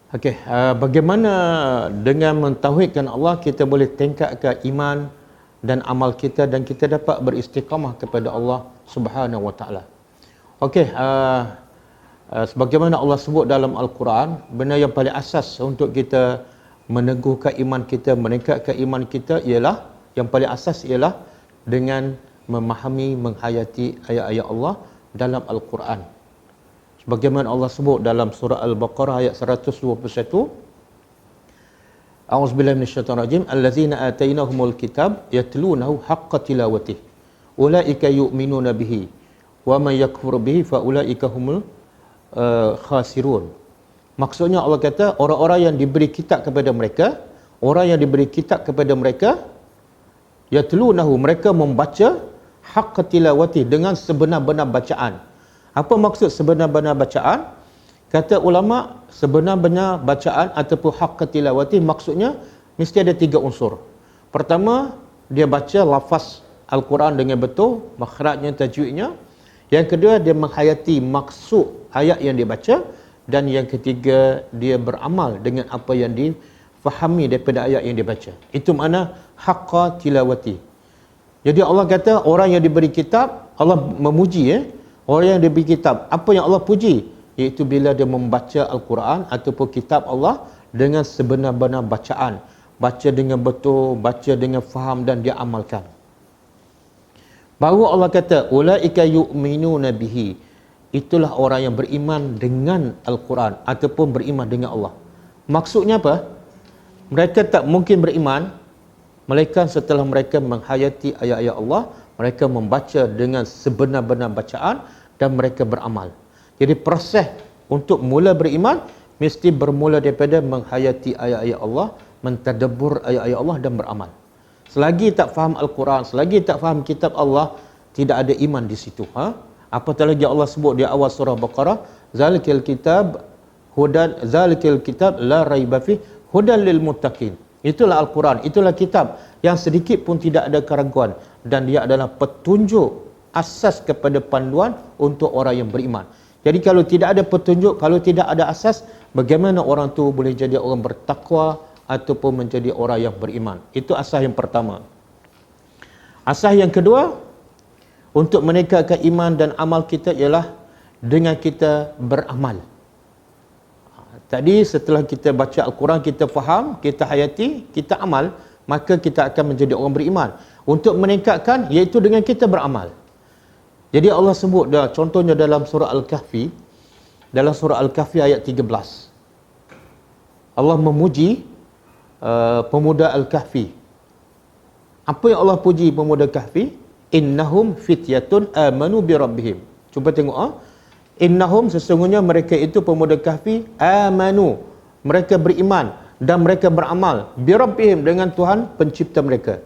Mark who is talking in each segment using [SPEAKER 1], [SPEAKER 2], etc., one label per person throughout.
[SPEAKER 1] Okey, bagaimana dengan mentauhidkan Allah kita boleh tingkatkan iman dan amal kita dan kita dapat beristiqamah kepada Allah Subhanahu Wa Taala. Okey, sebagaimana Allah sebut dalam Al-Quran, benda yang paling asas untuk kita meneguhkan iman kita, meningkatkan iman kita ialah, yang paling asas ialah dengan memahami, menghayati ayat-ayat Allah dalam Al-Quran. Sebagaimana Allah sebut dalam surah Al-Baqarah ayat 121, A'udzubillahi minasyaitonir rajim, allazina atainahumul kitab yatlunahu haqqa tilawatih ulaika yu'minuna bihi wa man yakfur bihi fa ulaika humul khasirun. Maksudnya Allah kata orang-orang yang diberi kitab kepada mereka, orang yang diberi kitab kepada mereka, yatlunahu, mereka membaca haqqa tilawatih, dengan sebenar-benar bacaan. Apa maksud sebenar-benar bacaan? Kata ulama, sebenar-benar bacaan ataupun haqqa tilawati maksudnya mesti ada 3 unsur. Pertama, dia baca lafaz Al-Quran dengan betul, makhrajnya, tajwidnya. Yang kedua, dia menghayati maksud ayat yang dia baca. Dan yang ketiga, dia beramal dengan apa yang difahami daripada ayat yang dia baca. Itu makna haqqa tilawati. Jadi Allah kata orang yang diberi kitab, Allah memuji orang yang diberi kitab. Apa yang Allah puji? Iaitu bila dia membaca Al-Quran ataupun kitab Allah dengan sebenar-benar bacaan. Baca dengan betul, baca dengan faham dan dia amalkan. Baru Allah kata, ulaika yu'minuna bihi. Itulah orang yang beriman dengan Al-Quran ataupun beriman dengan Allah. Maksudnya apa? Mereka tak mungkin beriman melainkan setelah mereka menghayati ayat-ayat Allah, mereka membaca dengan sebenar-benar bacaan dan mereka beramal. Jadi proses untuk mula beriman mesti bermula daripada menghayati ayat-ayat Allah, mentadabbur ayat-ayat Allah dan beramal. Selagi tak faham Al-Quran, selagi tak faham kitab Allah, tidak ada iman di situ. Apatah lagi Allah sebut di awal surah Baqarah, zalikal kitab hudan, zalikal kitab la raiba fi hudan lil muttaqin. Itulah Al-Quran, itulah kitab yang sedikit pun tidak ada keraguan dan dia adalah petunjuk asas kepada panduan untuk orang yang beriman. Jadi kalau tidak ada petunjuk, kalau tidak ada asas, bagaimana orang tu boleh jadi orang bertakwa ataupun menjadi orang yang beriman? Itu asas yang pertama. Asas yang kedua, untuk meningkatkan iman dan amal kita ialah dengan kita beramal. Tadi setelah kita baca Al-Quran, kita faham, kita hayati, kita amal, maka kita akan menjadi orang beriman. Untuk meningkatkan, iaitu dengan kita beramal. Jadi Allah sebut dah, contohnya dalam surah Al-Kahfi, dalam surah Al-Kahfi ayat 13. Allah memuji pemuda Al-Kahfi. Apa yang Allah puji pemuda Kahfi? Innahum fityatun amanu bi rabbihim. Cuba tengok innahum, sesungguhnya mereka itu pemuda Kahfi, amanu, mereka beriman dan mereka beramal bi rabbihim, dengan Tuhan pencipta mereka.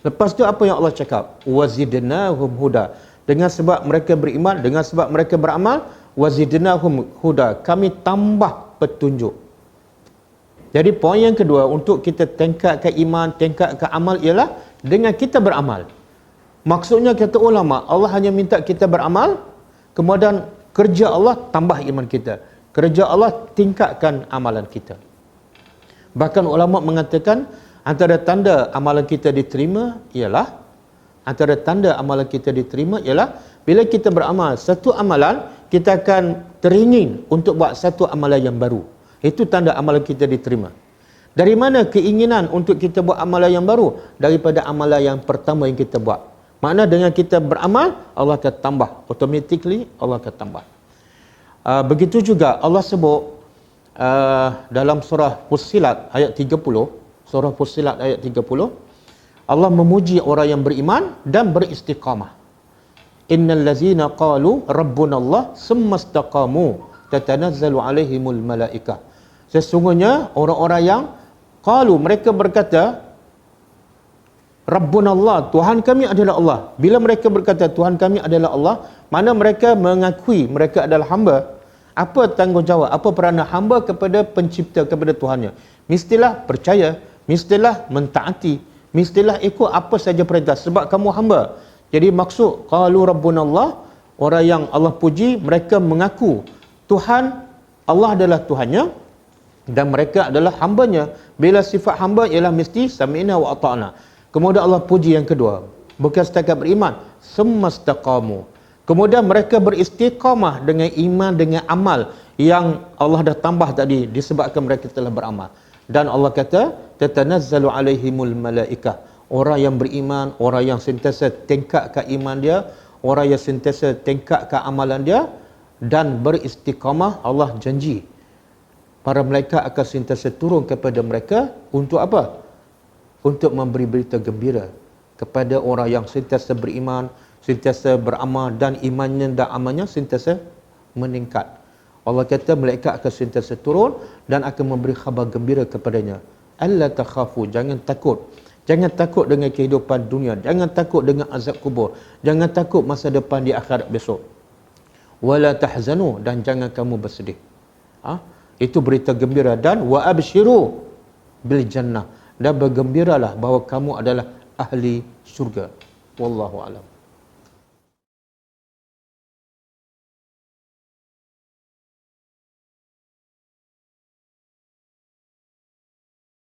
[SPEAKER 1] Lepas tu apa yang Allah cakap? Wazidnahum huda. Dengan sebab mereka beriman, dengan sebab mereka beramal, wazidnahum huda, kami tambah petunjuk. Jadi poin yang kedua untuk kita tingkatkan iman, tingkatkan amal ialah dengan kita beramal. Maksudnya kata ulama, Allah hanya minta kita beramal, kemudian kerja Allah tambah iman kita. Kerja Allah tingkatkan amalan kita. Bahkan ulama mengatakan antara tanda amalan kita diterima ialah bila kita beramal satu amalan, kita akan teringin untuk buat satu amalan yang baru. Itu tanda amalan kita diterima. Dari mana keinginan untuk kita buat amalan yang baru? Daripada amalan yang pertama yang kita buat. Makna dengan kita beramal, Allah akan tambah. Automatically Allah akan tambah. Begitu juga Allah sebut dalam surah Fussilat ayat 30, surah Fussilat ayat 30, Allah memuji orang yang beriman dan beristiqamah. Innal ladzina qalu rabbunallah summa istaqamu tatanazzalu alaihimul malaikah. Sesungguhnya orang-orang yang qalu, mereka berkata rabbunallah, Tuhan kami adalah Allah. Bila mereka berkata Tuhan kami adalah Allah, mana mereka mengakui mereka adalah hamba. Apa tanggungjawab, apa peranan hamba kepada pencipta, kepada Tuhannya? Mestilah percaya, mestilah mentaati, mestilah ikut apa saja perintah sebab kamu hamba. Jadi maksud qalu rabbunallah, orang yang Allah puji, mereka mengaku Tuhan, Allah adalah Tuhannya, dan mereka adalah hambanya. Bila sifat hamba ialah mesti sami'na wa ata'na. Kemudian Allah puji yang kedua, bukan setakat beriman, summastaqamu. Kemudian mereka beristiqamah dengan iman, dengan amal yang Allah dah tambah tadi disebabkan mereka telah beramal. Dan Allah kata, tatanazzalu alaihimul malaikah. Orang yang beriman, orang yang sentiasa tingkatkan iman dia, orang yang sentiasa tingkatkan amalan dia dan beristiqamah, Allah janji para malaikat akan sentiasa turun kepada mereka untuk apa? Untuk memberi berita gembira kepada orang yang sentiasa beriman, sentiasa beramal dan imannya dan amalnya sentiasa meningkat. Allah kata malaikat akan sentiasa turun dan akan memberi khabar gembira kepadanya. Alla takhafu, jangan takut. Jangan takut dengan kehidupan dunia, jangan takut dengan azab kubur, jangan takut masa depan di akhirat besok. Wala tahzanu, dan jangan kamu bersedih. Itu berita gembira. Dan wa abshiru bil jannah, dan bergembiralah bahawa kamu adalah ahli syurga. Wallahu alam.